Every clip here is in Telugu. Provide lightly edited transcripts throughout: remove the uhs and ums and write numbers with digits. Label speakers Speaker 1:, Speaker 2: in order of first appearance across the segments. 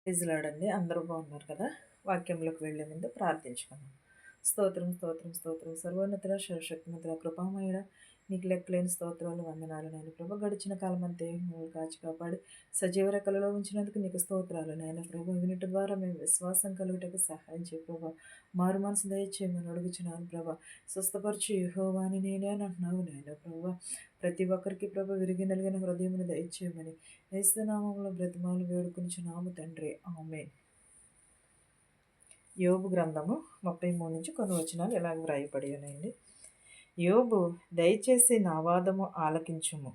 Speaker 1: ప్రైజ్లాడండి. అందరూ బాగున్నారు కదా? వాక్యంలోకి వెళ్ళే ముందు ప్రార్థించుకుందాం. స్తోత్రం, స్తోత్రం, స్తోత్రం. సర్వోన్నతుడ, సర్వశక్తిమంతుడ, కృపామయుడ, నీకు లెక్కలేని స్తోత్రాలు, వందనాలు నాయన ప్రభు. గడిచిన కాలం అంతే నువ్వు కాచి కాపాడి సజీవ రెక్కలలో ఉంచినందుకు నీకు స్తోత్రాలు నాయన ప్రభు. వినుట ద్వారా మేము విశ్వాసం కలుగుటకు సహాయం చేయ ప్రభా. మారు మనసు దయచేయమని అడుగుచున్నాను ప్రభా. స్వస్థపరచు యెహోవా అని నేనే అంటున్నావు నాయన ప్రభా. ప్రతి ఒక్కరికి ప్రభు విరిగి నలిగిన హృదయమును దయచేయమని యేసునామములో బ్రతిమాలు వేడుకొనుచున్నాము తండ్రి. ఆమేన్. యోబు గ్రంథము 33 నుంచి కొన్ని వచనాలు ఇలాగ వ్రాయబడి ఉన్నాయండి. యోబు, దయచేసి నా వాదము ఆలకించుము,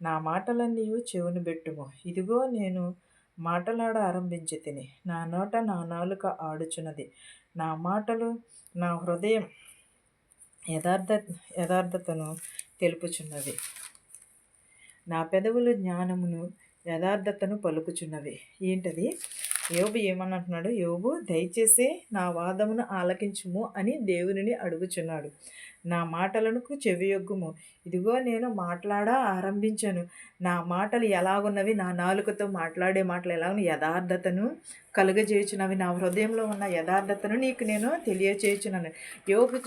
Speaker 1: నా మాటలన్నీయు చెవును బెట్టుము. ఇదిగో నేను మాటలాడ ఆరంభించి తిని, నా నోట నా నాలుక ఆడుచున్నది. నా మాటలు నా హృదయం యథార్థతను తెలుపుచున్నవి. నా పెదవులు జ్ఞానమును యథార్థతను పలుకుచున్నవి. ఏంటది? యోబు ఏమనంటున్నాడు? యోబు, దయచేసి నా వాదమును ఆలకించుము అని దేవునిని అడుగుచున్నాడు. నా మాటలకు చెవియొగ్గుము. ఇదిగో నేను మాట్లాడ ఆరంభించాను. నా మాటలు ఎలాగున్నవి? నా నాలుకతో మాట్లాడే మాటలు ఎలాగున్న యథార్థతను కలుగజేయుచున్నవి. నా హృదయంలో ఉన్న యథార్థతను నీకు నేను తెలియచేయుచున్నాను. యోబు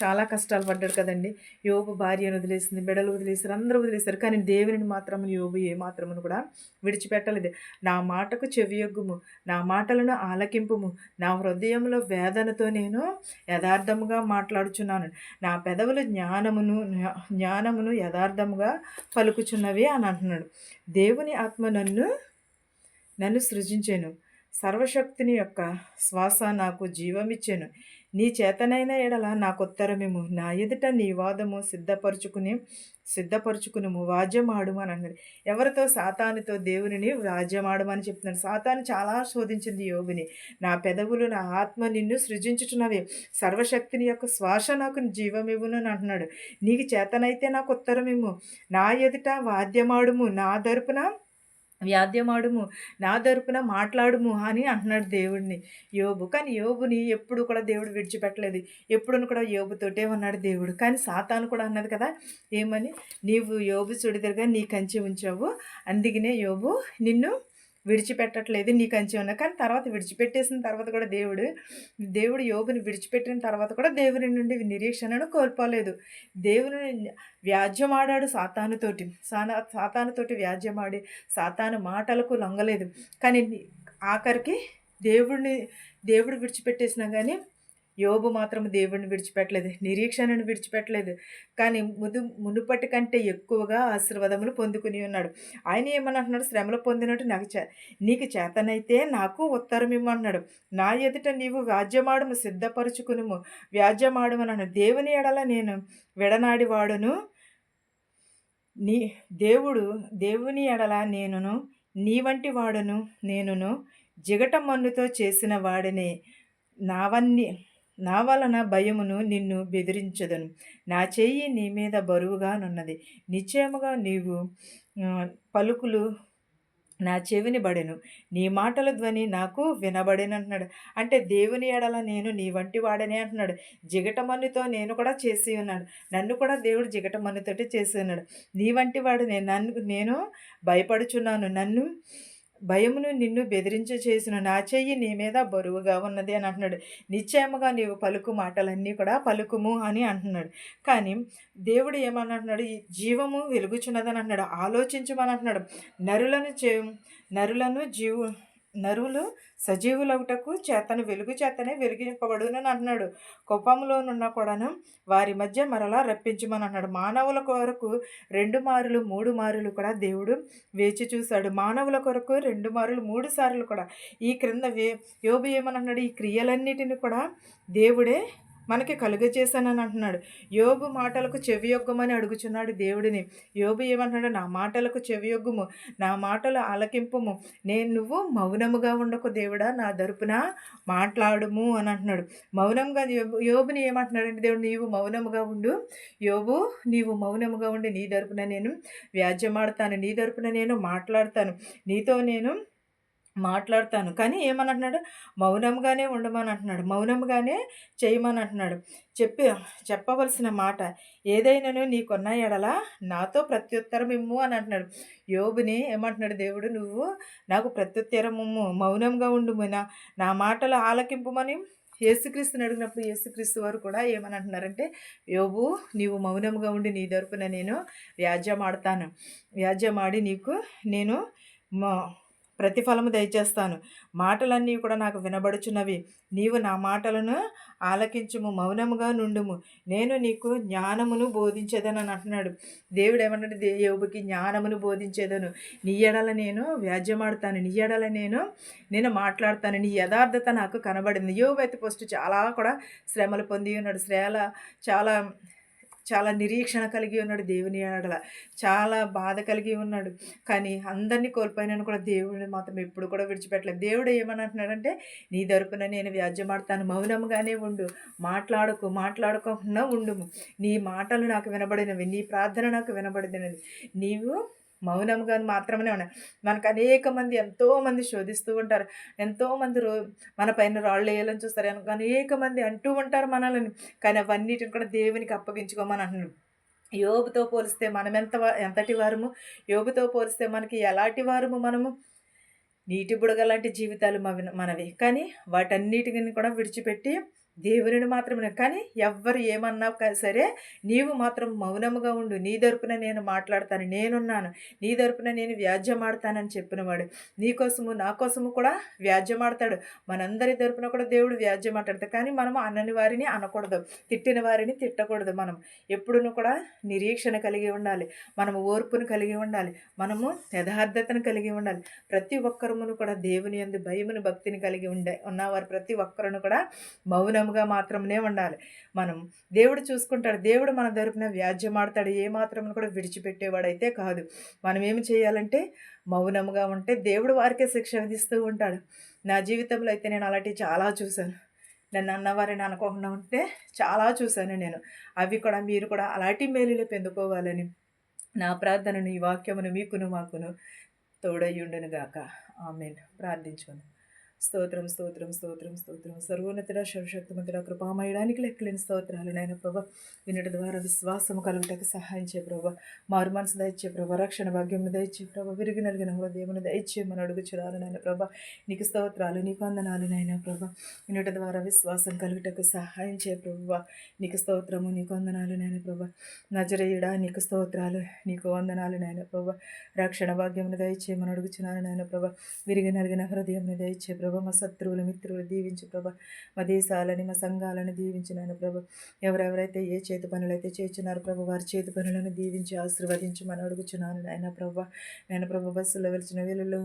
Speaker 1: చాలా కష్టాలు పడ్డాడు కదండి. యోబు భార్యను వదిలేసింది, బిడ్డలు వదిలేసారు, అందరూ వదిలేశారు. కానీ దేవుని మాత్రం యోబు ఏ మాత్రమును కూడా విడిచిపెట్టలేదు. నా మాటకు చెవియొగ్గుము, నా మాటలను ఆలకింపుము. నా హృదయంలో వేదనతో నేను యథార్థముగా మాట్లాడుచున్నాను. నా పెదవులు జ్ఞానమును యథార్థముగా పలుకుచున్నవి అని అంటున్నాడు. దేవుని ఆత్మ నన్ను సృజించెను. సర్వశక్తిని యొక్క శ్వాస నాకు జీవమిచ్చెను. నీ చేతనైన ఎడల నాకుత్తరమేము. నా ఎదుట నీ వాదము సిద్ధపరుచుకునుము, వాద్యమాడుము అని అన్నది. ఎవరితో? సాతానుతో దేవునిని వాద్యమాడమని చెప్తున్నాడు. సాతాను చాలా శోధించింది యోబుని. నా పెదవులు నా ఆత్మ నిన్ను సృజించుచున్నవి, సర్వశక్తిని యొక్క శ్వాస నాకు జీవమివ్వును అని అంటున్నాడు. నీకు చేతనైతే నాకు ఉత్తరమేము, నా ఎదుట వాద్యమాడుము, నా తరపున వ్యాద్యమాడుము, నా తరపున మాట్లాడుము అని అంటున్నాడు దేవుడిని యోబు. కానీ యోబుని ఎప్పుడు కూడా దేవుడు విడిచిపెట్టలేదు. ఎప్పుడును కూడా యోబుతోటే ఉన్నాడు దేవుడు. కానీ సాతాను కూడా అన్నది కదా, ఏమని? నీవు యోబు సుడిదరుగా నీ కంచి ఉంచావు, అందుకనే యోబు నిన్ను విడిచిపెట్టట్లేదు, నీ కంచి ఉన్నా. కానీ తర్వాత విడిచిపెట్టేసిన తర్వాత కూడా దేవుడు యోబుని విడిచిపెట్టిన తర్వాత కూడా దేవుని నుండి నిరీక్షణను కోల్పోలేదు. దేవుని వ్యాజ్యమాడాడు సాతానుతోటి వ్యాజ్యమాడి సాతాను మాటలకు లొంగలేదు. కానీ ఆఖరికి దేవుడు విడిచిపెట్టేసినా కానీ యోబు మాత్రం దేవుడిని విడిచిపెట్టలేదు, నిరీక్షణను విడిచిపెట్టలేదు. కానీ మునుపటి కంటే ఎక్కువగా ఆశీర్వాదములు పొందుకుని ఉన్నాడు. ఆయన ఏమని అంటున్నాడు? శ్రమలు పొందినట్టు నీకు చేతనైతే నాకు ఉత్తరం ఇమ్మన్నాడు. నా ఎదుట నీవు వ్యాజ్యమాడము సిద్ధపరుచుకునుము, వ్యాజ్యమాడము అన్నాడు. దేవుని ఎడల నేను విడనాడి వాడును, దేవుని ఎడల నేనును నీ వంటి వాడును, నేనును జిగట మన్నుతో చేసిన వాడిని. నా వలన భయమును నిన్ను బెదిరించదను. నా చెయ్యి నీ మీద బరువుగానున్నది. నిశ్చయముగా నీవు పలుకులు నా చెవిని బడెను, నీ మాటల ధ్వని నాకు వినబడేను అంటున్నాడు. అంటే దేవుని ఎడల నేను నీ వంటి వాడనే అంటున్నాడు. జిగటమన్నుతో నేను కూడా చేసి ఉన్నాడు. నన్ను కూడా దేవుడు జిగటమన్నుతోటి చేసి ఉన్నాడు. నీ వంటి వాడు నేను భయపడుచున్నాను, భయమును నిన్ను చేసిన నా చెయ్యి నీ మీద బరువుగా ఉన్నది అని అంటున్నాడు. నిశ్చయముగా నీవు పలుకు మాటలన్నీ కూడా పలుకుము అని అంటున్నాడు. కానీ దేవుడు ఏమని అంటున్నాడు? ఈ జీవము వెలుగుచున్నదని అంటున్నాడు. ఆలోచించమని అంటున్నాడు. నరులు సజీవులగుటకు వెలుగు చేతనే వెలిగింపబడును అని అంటున్నాడు. కోపంలోనున్న కూడాను వారి మధ్య మరలా రప్పించమని అన్నాడు. మానవుల కొరకు 2 మారులు 3 మారులు కూడా దేవుడు వేచి చూశాడు. మానవుల కొరకు 2 మారులు 3 సార్లు కూడా. ఈ క్రింద యోబు ఏమని అన్నాడు? ఈ క్రియలన్నిటిని కూడా దేవుడే మనకి కలుగజేశానని అంటున్నాడు. యోబు మాటలకు చెవియొగ్గమని అడుగుచున్నాడు దేవుడిని. యోబు ఏమంటున్నాడు? నా మాటలకు చెవియొగ్గుము, నా మాటలు ఆలకింపుము, నువ్వు మౌనముగా ఉండకు దేవుడా, నా తరపున మాట్లాడుము అని అంటున్నాడు. మౌనంగా యోబుని ఏమంటున్నాడంటే దేవుడు, నీవు మౌనముగా ఉండు యోబు, నీవు మౌనముగా ఉండి నీ తరపున నేను వ్యాజ్యమాడతాను, నీ తరపున నేను మాట్లాడతాను, నీతో నేను మాట్లాడతాను. కానీ ఏమనంటున్నాడు? మౌనంగానే ఉండమని అంటున్నాడు. మౌనంగానే చేయమని అంటున్నాడు. చెప్పవలసిన మాట ఏదైనను నీకున్న ఎడల నాతో ప్రత్యుత్తరం ఇమ్ము అని అంటున్నాడు. యోబుని ఏమంటున్నాడు దేవుడు? నువ్వు నాకు ప్రత్యుత్తరం ఇమ్ము, మౌనంగా ఉండుము, నా మాటలు ఆలకింపుమని యేసుక్రీస్తుని అడిగినప్పుడు యేసుక్రీస్తు వారు కూడా ఏమని అంటున్నారంటే, యోబు నీవు మౌనంగా ఉండి నీ తరపున నేను వ్యాజ్యమాడతాను. వ్యాజ్యమాడి నీకు నేను మ ప్రతిఫలము దయచేస్తాను. మాటలన్నీ కూడా నాకు వినబడుచున్నవి. నీవు నా మాటలను ఆలకించుము, మౌనముగా నుండుము. నేను నీకు జ్ఞానమును బోధించేదనని అంటున్నాడు. దేవుడు ఏమన్నాడు? యోబుకి జ్ఞానమును బోధించేదను. నీ ఎడల నేను వ్యాజ్యమాడతాను. నీ ఎడల నేను మాట్లాడతాను. నీ యథార్థత నాకు కనబడింది. యోబు అయితే ఫస్ట్ చాలా కూడా శ్రమలు పొంది ఉన్నాడు. చాలా చాలా నిరీక్షణ కలిగి ఉన్నాడు దేవుని ఎడల. చాలా బాధ కలిగి ఉన్నాడు. కానీ అందరినీ కోల్పోయినాను కూడా దేవుడిని మాత్రం ఎప్పుడు కూడా విడిచిపెట్టలేదు. దేవుడు ఏమని అంటున్నాడంటే, నీ తరపున నేను వ్యాజ్యమాడతాను, మౌనంగానే ఉండు, మాట్లాడుకోకుండా ఉండుము. నీ మాటలు నాకు వినబడినవి, నీ ప్రార్థన నాకు వినబడినది. నీవు మౌనంగా మాత్రమే ఉన్నాయి. మనకు అనేక మంది ఎంతోమంది శోధిస్తూ ఉంటారు. ఎంతోమంది మన పైన రాళ్ళు వేయాలని చూస్తారు. అనేక మంది అంటూ ఉంటారు మనల్ని. కానీ అవన్నిటిని కూడా దేవునికి అప్పగించుకోమని అంటున్నాడు. యోబుతో పోలిస్తే మనం ఎంతటి వారము? యోబుతో పోలిస్తే మనకి ఎలాంటి వారము మనము? నీటి బుడగ లాంటి జీవితాలు మనవి. కానీ వాటన్నిటిని కూడా విడిచిపెట్టి దేవునిని మాత్రమే. కానీ ఎవ్వరు ఏమన్నా సరే నీవు మాత్రం మౌనముగా ఉండు, నీ తరపున నేను మాట్లాడతాను, నేనున్నాను, నీ తరపున నేను వ్యాజ్యమాడతానని చెప్పినవాడు. నీకోసము నా కోసము కూడా వ్యాజ్యమాడతాడు. మనందరి తరపున కూడా దేవుడు వ్యాజ్యమాడతాడు. కానీ మనము అనని వారిని అనకూడదు, తిట్టిన వారిని తిట్టకూడదు. మనం ఎప్పుడూ కూడా నిరీక్షణ కలిగి ఉండాలి, మనము ఓర్పును కలిగి ఉండాలి, మనము యథార్థతను కలిగి ఉండాలి. ప్రతి ఒక్కరును కూడా దేవుని యందు భయమును భక్తిని కలిగి ఉన్నవారు ప్రతి ఒక్కరును కూడా మౌనముగా మాత్రమే ఉండాలి. మనం దేవుడు చూసుకుంటాడు. దేవుడు మన తరపున వ్యాజ్యమాడతాడు. ఏ మాత్రం కూడా విడిచిపెట్టేవాడైతే కాదు. మనం ఏమి చేయాలంటే మౌనముగా ఉంటే దేవుడు వారికే శిక్ష విధిస్తూ ఉంటాడు. నా జీవితంలో అయితే నేను అలాంటివి చాలా చూశాను. నన్ను అన్నవారిని అనుకోకుండా ఉంటే చాలా చూశాను నేను. అవి కూడా మీరు కూడా అలాంటి మేలులే పొందుకోవాలని నా ప్రార్థనను, ఈ వాక్యమును మీకును మాకును తోడయ్యుండును గాక. ఆమేన్. ప్రార్థించుకుందాం. స్తోత్రం స్తోత్రం స్తోత్రం స్తోత్రం. సర్వోన్నతుడ, సర్వశక్తిమంతుడ, కృపామయడానికి లెక్కలేని స్తోత్రాలు నాయన ప్రభా. వినటి ద్వారా విశ్వాసము కలుగుటకు సహాయం చేయ ప్రభా. మారు మనసు దయచే ప్రభా. రక్షణ భాగ్యమును దయచే ప్రభా. విరిగి నలిగిన హృదయమును దయచేయమని అడుగుచున్నాను నాయన ప్రభా. నీకు స్తోత్రాలు, నీకు వందనాలు నాయన ప్రభా. వినటి ద్వారా విశ్వాసం కలుగుటకు సహాయం చేయ ప్రభా. నీకు స్తోత్రము, నీకు వందనాలు నాయన ప్రభా. నజరేయుడా నీకు స్తోత్రాలు, నీకు వందనాలు నాయన ప్రభా. రక్షణ భాగ్యమును దయచేయమని అడుగుచున్నాను నాయన ప్రభా. విరిగి నలిగిన హృదయమును దయచే ప్రభా. మా శత్రువులు మిత్రులు దీవించు ప్రభా. మా దేశాలని, మా సంఘాలను దీవించినాను ప్రభా. ఎవరెవరైతే ఏ చేతి పనులైతే చేస్తున్నారు ప్రభా, వారి చేతి పనులను దీవించి ఆశీర్వదించమని అడుగుచున్నాను నాయన ప్రభా. నేను ప్రభా బస్సులో వెలిచిన వేళల్లో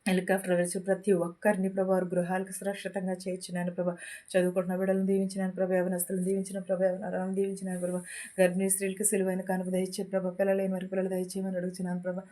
Speaker 1: హెలికాప్టర్ వేసి ప్రతి ఒక్కరిని ప్రభా వారి గృహాలకు సురక్షితంగా చేర్చినాను ప్రభా. చదువుకుంటున్న బిడ్డలను దీవించినాను ప్రభా. యవనస్తులను దీవించిన ప్రభా. యవనరాలను దీవించినాను ప్రభా. గర్భిణీ స్త్రీలకు సిలువైన కానుక దయచే ప్రభా. పిల్లలేని వారి పిల్లలు దయచేయమని అడుగుతున్నాను ప్రభా.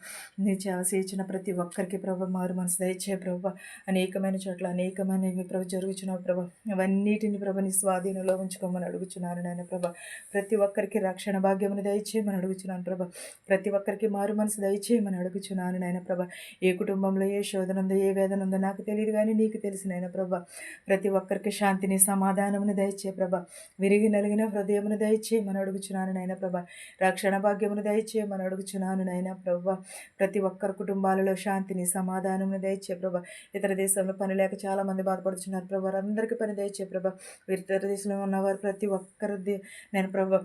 Speaker 1: నీ చేసిన ప్రతి ఒక్కరికి ప్రభా మారు మనసు దయచే ప్రభా. అనేకమైన చోట్ల అనేకమైనవి ప్రభా జరుగుచున్నావు ప్రభా. అవన్నిటిని ప్రభా నీ స్వాధీనంలో ఉంచుకోమని అడుగుచున్నాను నాయన ప్రభా. ప్రతి ఒక్కరికి రక్షణ భాగ్యమును దయచేయమని అడుగుచున్నాను ప్రభా. ప్రతి ఒక్కరికి మారు మనసు దయచేయమని అడుగుచున్నాను నాయన ప్రభా. ఏ కుటుంబంలో ఏ శోధన ఉందో, ఏ వేదన ఉందో నాకు తెలియదు, కానీ నీకు తెలిసినైనా ప్రభా. ప్రతి ఒక్కరికి శాంతిని, సమాధానమును దయచే ప్రభా. విరిగి నలిగిన హృదయమును దయచేయమని అడుగుచున్నాను నాయన ప్రభా. రక్షణ భాగ్యమును దయచేయమని అడుగుచున్నాను నాయన ప్రభా. ప్రతి ఒక్కరి కుటుంబాలలో శాంతిని, సమాధానమును దయచే ప్రభా. ఇతర దేశంలో పని లేక చాలామంది బాధపడుతున్నారు ప్రభా. వారందరికీ పని దయచే ప్రభా. ఇతర దేశంలో ఉన్నవారు ప్రతి ఒక్కరిది నేను ప్రభా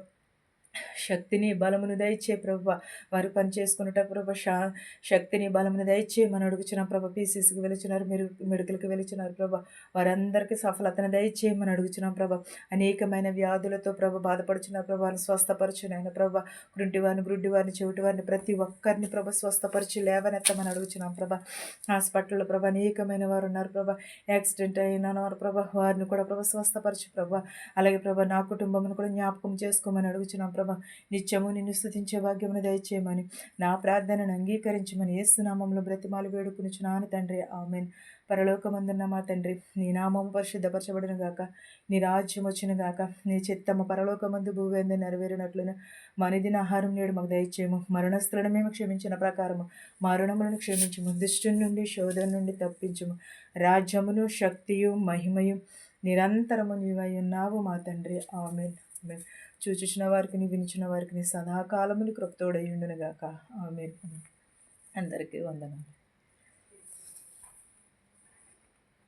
Speaker 1: శక్తిని, బలమును దయచే ప్రభా. వారు పని చేసుకున్నట ప్రభా శక్తిని, బలమును దయచేయమని అడుగుచున్నాం ప్రభా. పీసీసీకి వెళుచున్నారు, మీరు మెడికల్కి వెళుచున్నారు ప్రభా. వారందరికీ సఫలతను దయచేయమని అడుగుచున్నాం ప్రభా. అనేకమైన వ్యాధులతో ప్రభా బాధపడుచున్నారు ప్రభా. వారిని స్వస్థపరచునైనా ప్రభా. గుడ్డివారిని చెవిటివారిని ప్రతి ఒక్కరిని ప్రభా స్వస్థపరిచి లేవనెత్తమని అడుగుచున్నాం ప్రభా. హాస్పిటల్లో ప్రభా అనేకమైన వారు ఉన్నారు ప్రభా. యాక్సిడెంట్ అయిన వారు ప్రభా, వారిని కూడా ప్రభా స్వస్థపరచు ప్రభా. అలాగే ప్రభా నా కుటుంబమును కూడా జ్ఞాపకం చేసుకోమని అడుగుచున్నాం ప్రభా. నిత్యము నిన్ను స్తుతించే భాగ్యమును దయచేయమని, నా ప్రార్థనను అంగీకరించమని యేసు నామములో బ్రతిమాలు వేడుకొనుచున్నాను తండ్రి. ఆమేన్. పరలోకమందున్న మా తండ్రి, నీ నామము పరిశుద్ధపరచబడును గాక, నీ రాజ్యం వచ్చును గాక, నీ చిత్తము పరలోకమందు భూమి నెరవేరినట్లును మనిదిన ఆహారం నేడు మాకు దయచేయము. మరణస్థులను మేము క్షమించిన ప్రకారము మా రుణములను క్షమించము. దుష్టుని నుండి శోధన నుండి తప్పించుము. రాజ్యమును శక్తియు మహిమయు నిరంతరము నీవై ఉన్నావు మా తండ్రి. ఆమేన్. ఆమేన్. చూచుచున్న వారికి వినిచిన వారికి సదాకాలములు కృప్తోడై ఉండునుగాక. ఆమేన్. అందరికీ వందనాలు.